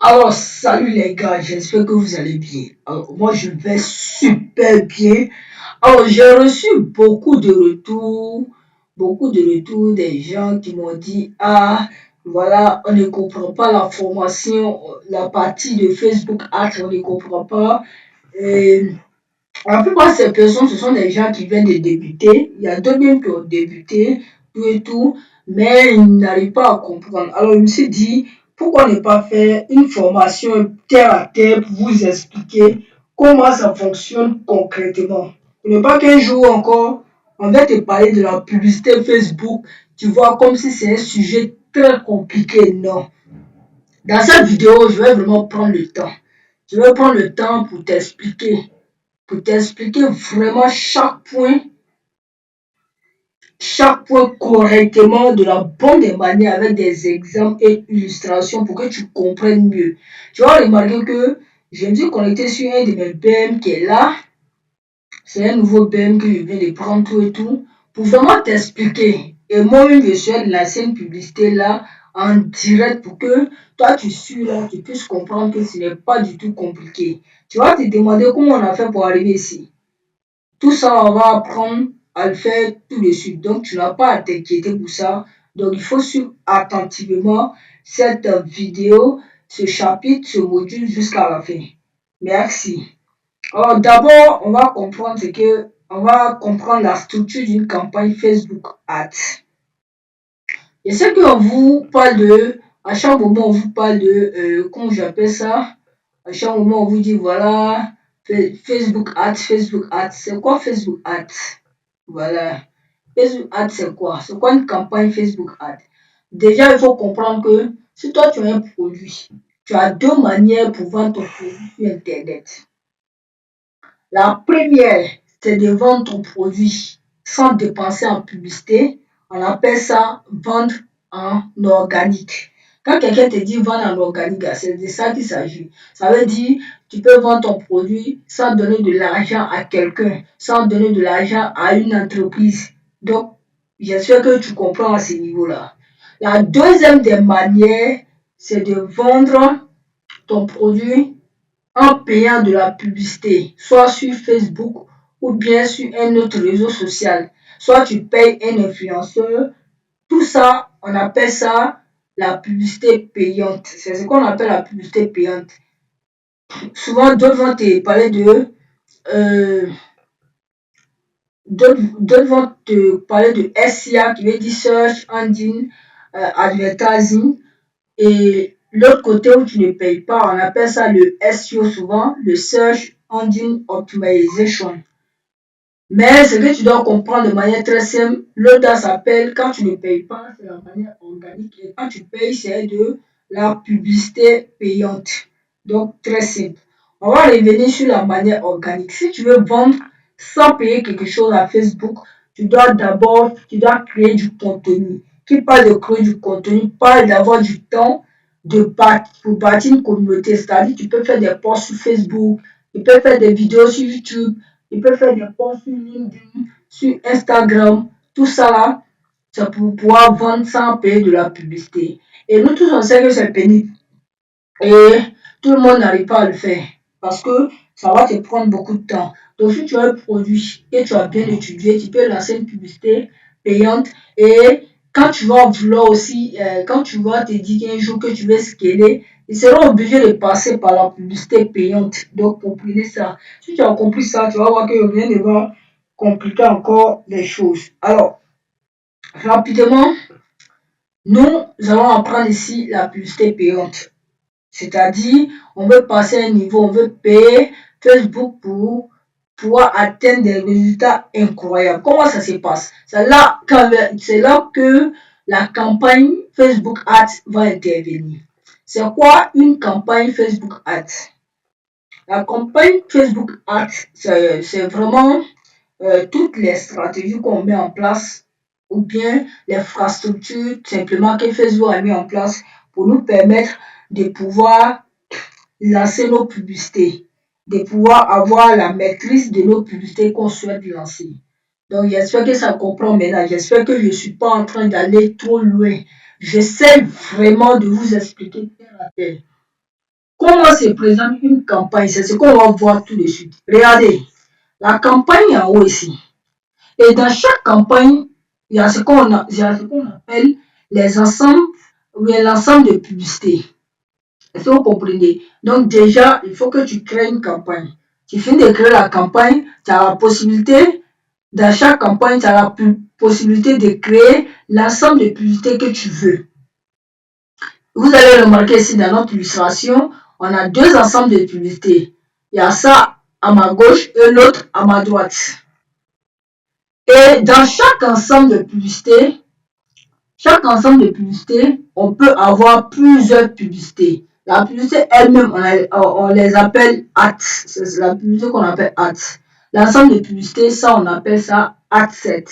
Alors, salut les gars, j'espère que vous allez bien. Alors, moi, je vais super bien. Alors, j'ai reçu beaucoup de retours des gens qui m'ont dit, ah, voilà, on ne comprend pas la formation, la partie de Facebook Ads, on ne comprend pas. Et la plupart de ces personnes, ce sont des gens qui viennent de débuter. Il y a d'autres même qui ont débuté, tout et tout, mais ils n'arrivent pas à comprendre. Alors, je me suis dit, pourquoi ne pas faire une formation terre à terre pour vous expliquer comment ça fonctionne concrètement. Ce n'est pas qu'un jour encore, on va te parler de la publicité Facebook, tu vois, comme si c'est un sujet très compliqué. Non. Dans cette vidéo, je vais vraiment prendre le temps. Je vais prendre le temps pour t'expliquer vraiment chaque point correctement de la bonne des manières avec des exemples et illustrations pour que tu comprennes mieux. Tu vas remarquer que je me suis connecté sur un de mes BM qui est là. C'est un nouveau BM que je viens de prendre tout et tout pour vraiment t'expliquer. Et moi-même, je suis de la scène publicité là en direct pour que toi, tu suis là, tu puisses comprendre que ce n'est pas du tout compliqué. Tu vas te demander comment on a fait pour arriver ici. Tout ça, on va apprendre à le faire tout de suite. Donc, tu n'as pas à t'inquiéter pour ça. Donc, il faut suivre attentivement cette vidéo, ce chapitre, ce module jusqu'à la fin. Merci. Alors, d'abord, on va comprendre la structure d'une campagne Facebook Ads. Et ce qu'on vous parle à chaque moment, on vous parle comment j'appelle ça? À chaque moment, on vous dit, voilà, Facebook Ads, Facebook Ads. C'est quoi Facebook Ads? Voilà. Facebook Ads, c'est quoi? C'est quoi une campagne Facebook Ads? Déjà, il faut comprendre que si toi, tu as un produit, tu as deux manières pour vendre ton produit sur Internet. La première, c'est de vendre ton produit sans dépenser en publicité. On appelle ça vendre en organique. Quand quelqu'un te dit vendre en organique, c'est de ça qu'il s'agit. Ça veut dire tu peux vendre ton produit sans donner de l'argent à quelqu'un, sans donner de l'argent à une entreprise. Donc, j'espère que tu comprends à ce niveau-là. La deuxième des manières, c'est de vendre ton produit en payant de la publicité, soit sur Facebook ou bien sur un autre réseau social. Soit tu payes un influenceur. Tout ça, on appelle ça la publicité payante. C'est ce qu'on appelle la publicité payante. Souvent, d'autres vont te parler euh, d'autres vont te parler de SEA qui veut dire Search Engine Advertising. Et l'autre côté où tu ne payes pas, on appelle ça le SEO souvent, le Search Engine Optimization. Mais ce que tu dois comprendre de manière très simple, l'autre s'appelle quand tu ne payes pas, c'est la manière organique. Et quand tu payes, c'est de la publicité payante. Donc, très simple. On va revenir sur la manière organique. Si tu veux vendre sans payer quelque chose à Facebook, tu dois créer du contenu. Qui parle de créer du contenu, parle d'avoir du temps pour bâtir une communauté. C'est-à-dire, tu peux faire des posts sur Facebook, tu peux faire des vidéos sur YouTube, tu peux faire des posts sur LinkedIn, sur Instagram. Tout ça là, c'est pour pouvoir vendre sans payer de la publicité. Et nous tous, on sait que c'est pénible. Et tout le monde n'arrive pas à le faire parce que ça va te prendre beaucoup de temps. Donc, si tu as un produit que tu as bien étudié, tu peux lancer une publicité payante. Et quand tu vas vouloir aussi, quand tu vas te dire qu'un jour que tu veux scaler, ils seront obligés de passer par la publicité payante. Donc, comprenez ça. Si tu as compris ça, tu vas voir que rien ne va compliquer encore les choses. Alors, rapidement, nous allons apprendre ici la publicité payante. C'est-à-dire, on veut passer à un niveau, on veut payer Facebook pour pouvoir atteindre des résultats incroyables. Comment ça se passe? C'est là que la campagne Facebook Ads va intervenir. C'est quoi une campagne Facebook Ads? La campagne Facebook Ads, c'est vraiment toutes les stratégies qu'on met en place ou bien l'infrastructure simplement que Facebook a mis en place pour nous permettre de pouvoir lancer nos publicités, de pouvoir avoir la maîtrise de nos publicités qu'on souhaite lancer. Donc, j'espère que ça comprend maintenant. J'espère que je ne suis pas en train d'aller trop loin. j'essaie vraiment de vous expliquer terre à terre. Comment se présente une campagne? C'est ce qu'on va voir tout de suite. Regardez, la campagne en haut ici. Et dans chaque campagne, il y a ce qu'on appelle les ensembles ou l'ensemble de publicités. Est-ce que vous comprenez? Donc déjà, il faut que tu crées une campagne. Tu finis de créer la campagne, tu as la possibilité, dans chaque campagne, tu as la possibilité de créer l'ensemble de publicités que tu veux. Vous allez remarquer ici dans notre illustration, on a deux ensembles de publicités. Il y a ça à ma gauche et l'autre à ma droite. Et dans chaque ensemble de publicités, on peut avoir plusieurs publicités. La publicité elle-même, on les appelle ads. C'est la publicité qu'on appelle ads. L'ensemble de publicités, ça, on appelle ça adset.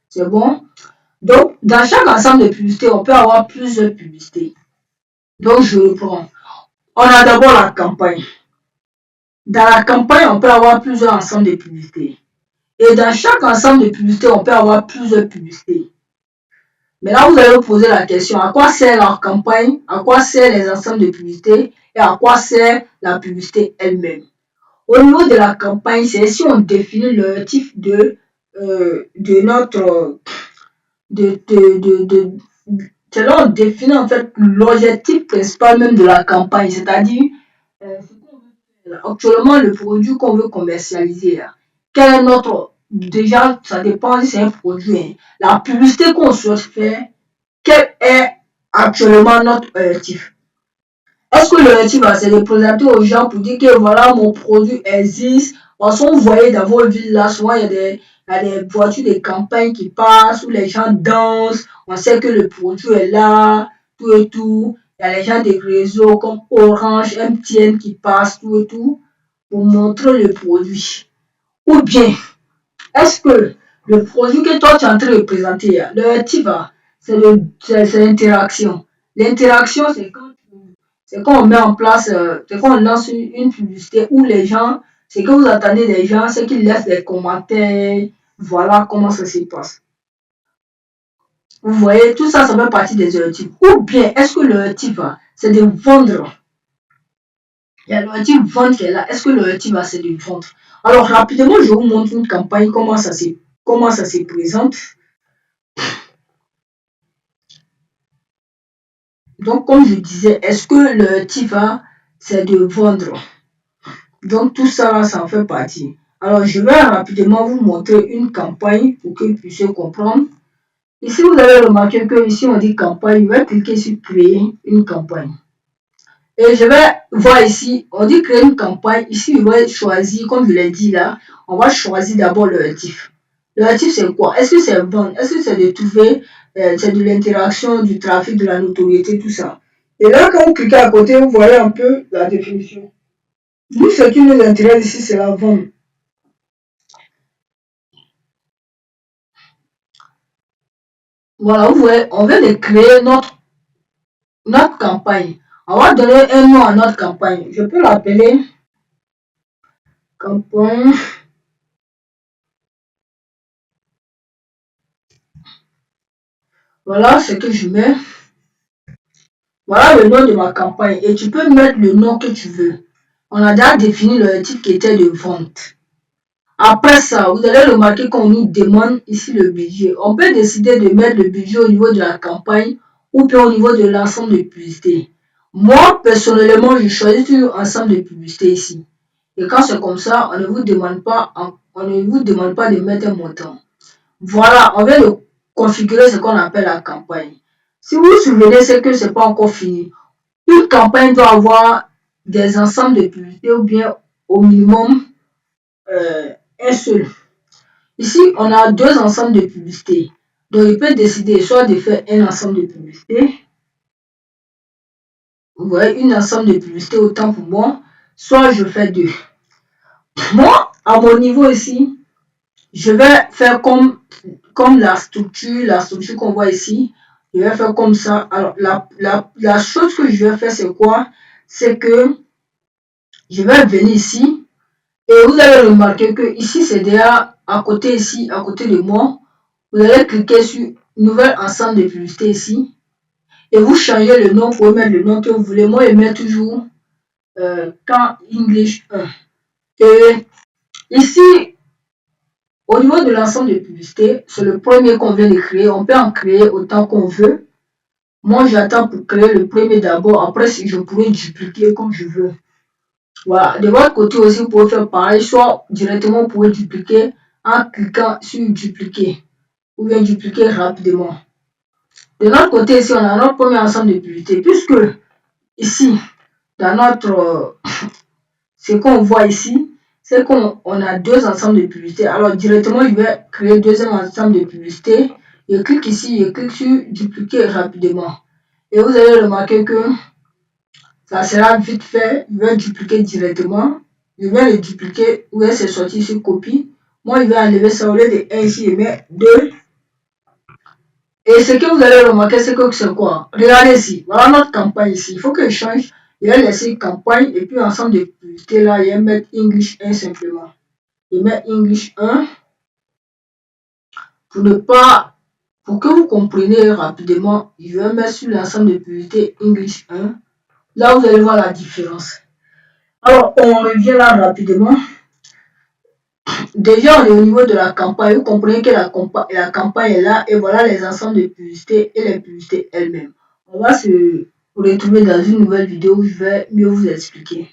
C'est bon? Donc, dans chaque ensemble de publicités, on peut avoir plusieurs publicités. Donc, je reprends. On a d'abord la campagne. Dans la campagne, on peut avoir plusieurs ensembles de publicités. Et dans chaque ensemble de publicités, on peut avoir plusieurs publicités. Mais là, vous allez vous poser la question, à quoi sert la campagne, à quoi servent les ensembles de publicités et à quoi sert la publicité elle-même. Au niveau de la campagne, c'est si on définit l'objectif de notre... c'est là on définit en fait l'objectif principal même de la campagne, c'est-à-dire actuellement le produit qu'on veut commercialiser. Là. Quel est notre... Déjà, ça dépend si c'est un produit. Hein. La publicité qu'on souhaite faire, quel est actuellement notre objectif? Est-ce que l'objectif, c'est de présenter aux gens pour dire que voilà, mon produit existe? Parce qu'on voyait dans vos villes là, souvent il y a des voitures de campagne qui passent où les gens dansent. On sait que le produit est là, tout et tout. Il y a les gens des réseaux comme Orange, MTN qui passent, tout et tout, pour montrer le produit. Ou bien, est-ce que le produit que toi tu es en train de présenter, l'objectif, c'est l'interaction. L'interaction, c'est quand on met en place, c'est quand on lance une publicité où les gens, c'est que vous attendez des gens, c'est qu'ils laissent des commentaires, voilà comment ça se passe. Vous voyez, tout ça, ça fait partie des objectifs. Ou bien, est-ce que l'objectif, c'est de vendre? Il y a l'objectif vendre qui est là. Est-ce que l'objectif, c'est de vendre? Alors, rapidement, je vous montre une campagne, comment ça se présente. Donc, comme je disais, est-ce que l'objectif, c'est de vendre? Donc, tout ça, là, ça en fait partie. Alors, je vais rapidement vous montrer une campagne pour que vous puissiez comprendre. Ici, vous allez remarquer que ici, on dit campagne. Je vais cliquer sur créer une campagne. Et je vais voir ici, on dit créer une campagne. Ici, je vais choisir, comme je l'ai dit là, on va choisir d'abord l'objectif. L'objectif, c'est quoi? Est-ce que c'est vendre? Est-ce que c'est de trouver, c'est de l'interaction, du trafic, de la notoriété, tout ça? Et là, quand vous cliquez à côté, vous voyez un peu la définition. Nous, ce qui nous intéresse ici, c'est la vente. Voilà, vous voyez, on vient de créer notre campagne. On va donner un nom à notre campagne. Je peux l'appeler campagne. Voilà ce que je mets. Voilà le nom de ma campagne. Et tu peux mettre le nom que tu veux. On a déjà défini le titre qui était de vente. Après ça, vous allez remarquer qu'on nous demande ici le budget. On peut décider de mettre le budget au niveau de la campagne ou bien au niveau de l'ensemble de publicités. Moi, personnellement, je choisis toujours ensemble de publicités ici. Et quand c'est comme ça, on ne vous demande pas de mettre un montant. Voilà, on vient de configurer ce qu'on appelle la campagne. Si vous vous souvenez, c'est que ce n'est pas encore fini. Une campagne doit avoir des ensembles de publicités ou bien au minimum un seul. Ici, on a deux ensembles de publicités. Donc, il peut décider soit de faire un ensemble de publicités. Vous voyez, une ensemble de publicités autant pour moi. Soit je fais deux. Moi, à mon niveau ici, je vais faire comme la structure qu'on voit ici. Je vais faire comme ça. Alors, la chose que je vais faire, c'est quoi? C'est que je vais venir ici. Et vous allez remarquer que ici, c'est déjà à côté ici, à côté de moi. Vous allez cliquer sur nouvel ensemble de publicités ici. Et vous changez le nom, vous pouvez mettre le nom que vous voulez. Moi, je mets toujours Camp English 1. Et ici, au niveau de l'ensemble de publicités, c'est le premier qu'on vient de créer. On peut en créer autant qu'on veut. Moi, j'attends pour créer le premier d'abord. Après, si je pourrais dupliquer comme je veux. Voilà. De votre côté aussi, vous pouvez faire pareil. Soit directement, vous pouvez dupliquer en cliquant sur dupliquer. Ou bien dupliquer rapidement. De notre côté ici, on a notre premier ensemble de publicités. Puisque ici, dans notre ce qu'on voit ici, c'est qu'on a deux ensembles de publicités. Alors directement, je vais créer le deuxième ensemble de publicités. Je clique ici, je clique sur dupliquer rapidement. Et vous allez remarquer que ça sera vite fait. Je vais dupliquer directement. Je vais le dupliquer. Où est-ce sorti sur copie. Moi, je vais enlever ça au lieu de 1 ici, je mets 2. Et ce que vous allez remarquer, c'est que c'est quoi? Regardez ici. Voilà notre campagne ici. Il faut que je change. Je vais laisser campagne et puis ensemble de publicités là, je vais mettre English 1 simplement. Je mets English 1 pour ne pas, pour que vous compreniez rapidement, je vais mettre sur l'ensemble de publicités English 1. Là, vous allez voir la différence. Alors, on revient là rapidement. Déjà, on est au niveau de la campagne. Vous comprenez que la campagne est là et voilà les ensembles de publicités et les publicités elles-mêmes. On va se retrouver dans une nouvelle vidéo où je vais mieux vous expliquer.